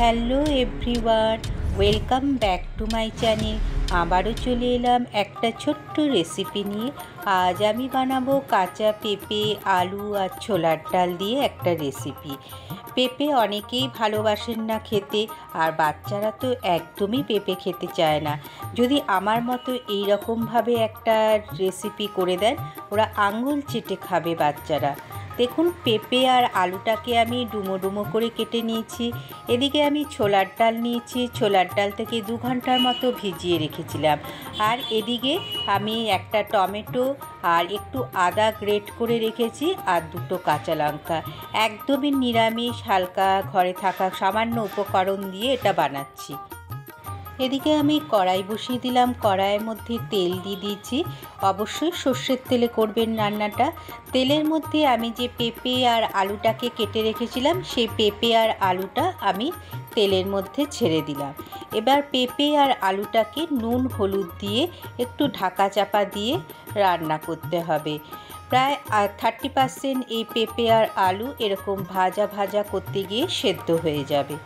Hello everyone, welcome back to my channel. আবারও চলে এলাম একটা ছোট্ট রেসিপি নিয়ে। আজ আমি বানাবো কাঁচা পেঁপে, আলু আর ছোলার ডাল দিয়ে একটা রেসিপি। পেঁপে অনেকেই ভালোবাসেন না খেতে, আর বাচ্চারা তো একদমই পেঁপে খেতে চায় না। যদি আমার মতো এই রকমভাবে একটা রেসিপি করে দেন, ওরা আঙুল চেটে খাবে বাচ্চারা। দেখুন, পেঁপে আর আলুটাকে আমি ডুমো ডুমো করে কেটে নিয়েছি। এদিকে আমি ছোলার ডাল নিয়েছি, ছোলার ডাল থেকে 2 ঘন্টার মতো ভিজিয়ে রেখেছিলাম। আর এদিকে আমি একটা টমেটো আর একটু আদা গ্রেট করে রেখেছি, আর 2টো কাঁচা লঙ্কা। একদমই নিরামিষ, হালকা ঘরে থাকা সামান্য উপকরণ দিয়ে এটা বানাচ্ছি। এদিকে আমি কড়াই বসিয়ে দিলাম, কড়াইয়ের মধ্যে তেল দিয়ে দিয়েছি। অবশ্যই সর্ষের তেলে করবেন রান্নাটা। তেলের মধ্যে আমি যে পেঁপে আর আলুটাকে কেটে রেখেছিলাম, সেই পেঁপে আর আলুটা আমি তেলের মধ্যে ছেড়ে দিলাম। এবার পেঁপে আর আলুটাকে নুন হলুদ দিয়ে একটু ঢাকা চাপা দিয়ে রান্না করতে হবে। প্রায় 30% এই পেঁপে আর আলু এরকম ভাজা ভাজা করতে গিয়ে সেদ্ধ হয়ে যাবে।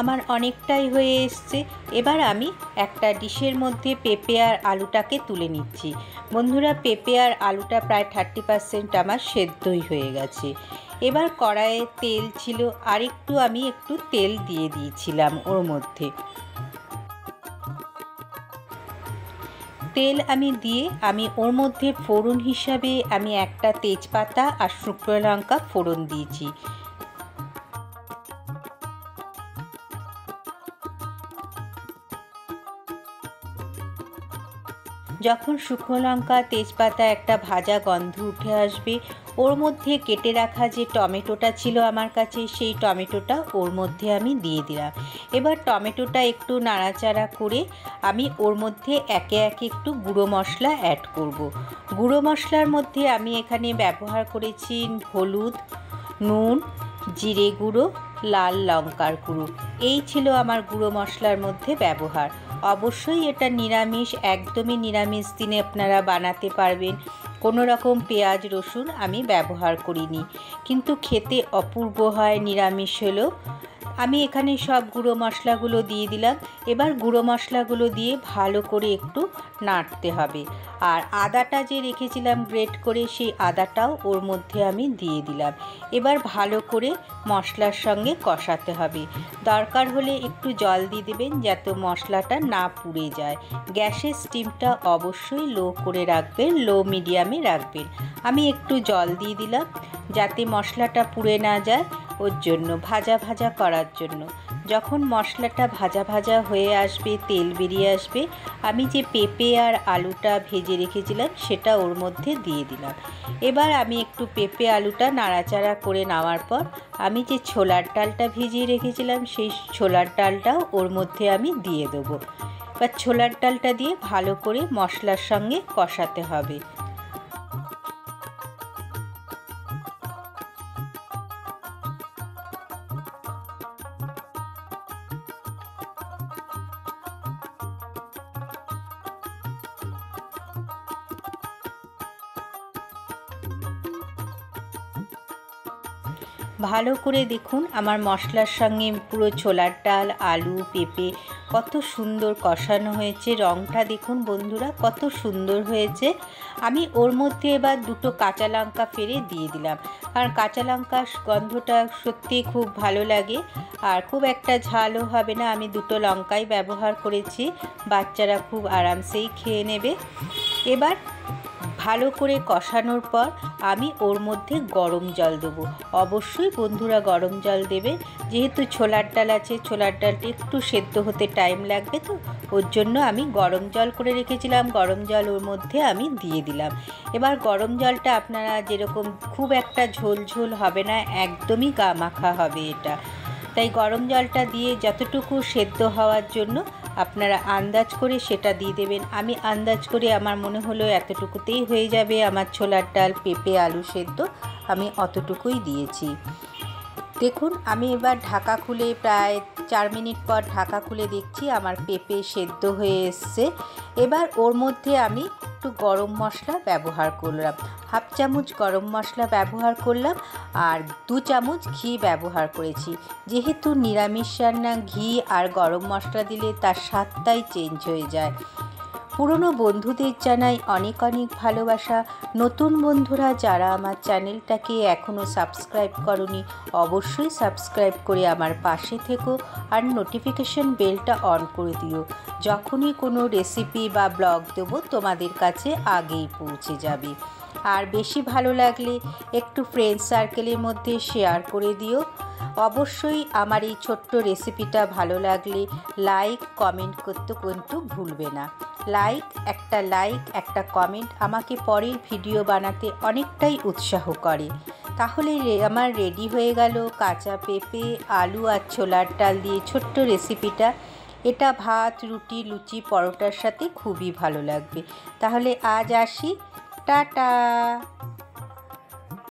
আমার অনেকটাই হয়ে এসছে। এবার আমি একটা ডিশের মধ্যে পেঁপে আর আলুটাকে তুলে নিচ্ছি। বন্ধুরা, পেঁপে আর আলুটা প্রায় 30% আমার সেদ্ধই হয়ে গেছে। এবার কড়াইয়ে তেল ছিল, আর আমি একটু তেল দিয়ে দিয়েছিলাম ওর মধ্যে। তেল দিয়ে আমি ওর মধ্যে ফোড়ন হিসাবে আমি একটা তেজপাতা আর শুকনো লঙ্কা ফোড়ন দিয়েছি। যখন শুকনো লঙ্কা তেজপাতা একটা ভাজা গন্ধ উঠে আসবে, ওর মধ্যে কেটে রাখা যে টমেটোটা ছিল আমার কাছে, সেই টমেটোটা ওর মধ্যে আমি দিয়ে দিলাম। এবার টমেটোটা একটু নাড়াচাড়া করে আমি ওর মধ্যে একে একে একটু গুঁড়ো মশলা অ্যাড করব। গুঁড়ো মশলার মধ্যে আমি এখানে ব্যবহার করেছি হলুদ, নুন, জিরে গুঁড়ো, লাল লঙ্কার গুঁড়ো। এই ছিল আমার গুঁড়ো মশলার মধ্যে ব্যবহার। অবশ্যই এটা নিরামিষ, একদমই নিরামিষ দিনে আপনারা বানাতে পারবেন। কোনো রকম পেঁয়াজ রসুন আমি ব্যবহার করিনি, কিন্তু খেতে অপূর্ব হয় নিরামিষ হলেও। আমি এখানে সব গুঁড়ো মশলাগুলো দিয়ে দিলাম। এবার গুঁড়ো মশলাগুলো দিয়ে ভালো করে একটু নাড়তে হবে। আর আদাটা যে রেখেছিলাম গ্রেট করে, সেই আদাটাও ওর মধ্যে আমি দিয়ে দিলাম। এবার ভালো করে মশলার সঙ্গে কষাতে হবে। দরকার হলে একটু জল দিয়ে দেবেন, যাতে মশলাটা না পুড়ে যায়। গ্যাসের স্টিমটা অবশ্যই লো করে রাখবেন, লো মিডিয়ামে রাখবেন। আমি একটু জল দিয়ে দিলাম, যাতে মশলাটা পুড়ে না যায়, ওর জন্য ভাজা ভাজা করার জন্য। যখন মশলাটা ভাজা ভাজা হয়ে আসবে, তেল বেরিয়ে আসবে, আমি যে পেঁপে আর আলুটা ভেজে রেখেছিলাম সেটা ওর মধ্যে দিয়ে দিলাম। এবার আমি একটু পেঁপে আলুটা নাড়াচাড়া করে নেওয়ার পর আমি যে ছোলার ডালটা ভিজিয়ে রেখেছিলাম, সেই ছোলার ডালটাও ওর মধ্যে আমি দিয়ে দেবো। এবার ছোলার ডালটা দিয়ে ভালো করে মশলার সঙ্গে কষাতে হবে। ভালো করে দেখুন, আমার মশলার সঙ্গে পুরো ছোলার ডাল, আলু, পেঁপে কত সুন্দর কষানো হয়েছে। রঙটা দেখুন বন্ধুরা, কত সুন্দর হয়েছে। আমি ওর মধ্যে এবার 2টো কাঁচা লঙ্কা ফেলে দিয়ে দিলাম, কারণ কাঁচা লঙ্কার গন্ধটা সত্যিই খুব ভালো লাগে, আর খুব একটা ঝালও হবে না। আমি 2টো লঙ্কাই ব্যবহার করেছি, বাচ্চারা খুব আরামসেই খেয়ে নেবে। এবার ভালো করে কষানোর পর আমি ওর মধ্যে গরম জল দেবো। অবশ্যই বন্ধুরা গরম জল দেবে, যেহেতু ছোলার ডাল আছে, ছোলার ডালটা একটু সেদ্ধ হতে টাইম লাগবে, তো ওর জন্য আমি গরম জল করে রেখেছিলাম, গরম জল ওর মধ্যে আমি দিয়ে দিলাম। এবার গরম জলটা আপনারা যেরকম, খুব একটা ঝোল ঝোল হবে না, একদমই গা মাখা হবে এটা। তাই গরম জলটা দিয়ে যতটুকু সেদ্ধ হওয়ার জন্য আপনারা আন্দাজ করে সেটা দিয়ে দেবেন। আমি আন্দাজ করে আমার মনে হলো এতটুকুতেই হয়ে যাবে আমার ছোলার ডাল, পেঁপে, আলু সেদ্ধ, আমি অতটুকুই দিয়েছি। দেখুন আমি এবার ঢাকা খুলে প্রায় 4 মিনিট পর ঢাকা খুলে দেখছি আমার পেঁপে সেদ্ধ হয়ে এসছে। এবার ওর মধ্যে আমি একটু গরম মশলা ব্যবহার করলাম, হাফ চামচ গরম মশলা ব্যবহার করলাম, আর 2 চামচ ঘি ব্যবহার করেছি। যেহেতু নিরামিষ রান্না, ঘি আর গরম মশলা দিলে তার স্বাদটাই চেঞ্জ হয়ে যায়। পুরনো বন্ধুদের জানাই অনেক অনেক ভালোবাসা। নতুন বন্ধুরা যারা আমার চ্যানেলটাকে এখনও সাবস্ক্রাইব করনি, অবশ্যই সাবস্ক্রাইব করে আমার পাশে থেকো আর নোটিফিকেশন বেলটা অন করে দিও। যখনই কোনো রেসিপি বা ব্লগ দেবো তোমাদের কাছে আগেই পৌঁছে যাবে। আর বেশি ভালো লাগলে একটু ফ্রেন্ড সার্কেলের মধ্যে শেয়ার করে দিও। অবশ্যই আমার এই ছোট্ট রেসিপিটা ভালো লাগলে লাইক কমেন্ট করতে কিন্তু ভুলবে না। লাইক একটা কমেন্ট আমাকে পরের ভিডিও বানাতে অনেকটাই উৎসাহ করে। তাহলে আমার রেডি হয়ে গেল কাঁচা পেঁপে, আলু আর ছোলার ডাল দিয়ে ছোট্ট রেসিপিটা। এটা ভাত, রুটি, লুচি, পরোটার সাথে খুবই ভালো লাগবে। তাহলে আজ আসি, টাটা।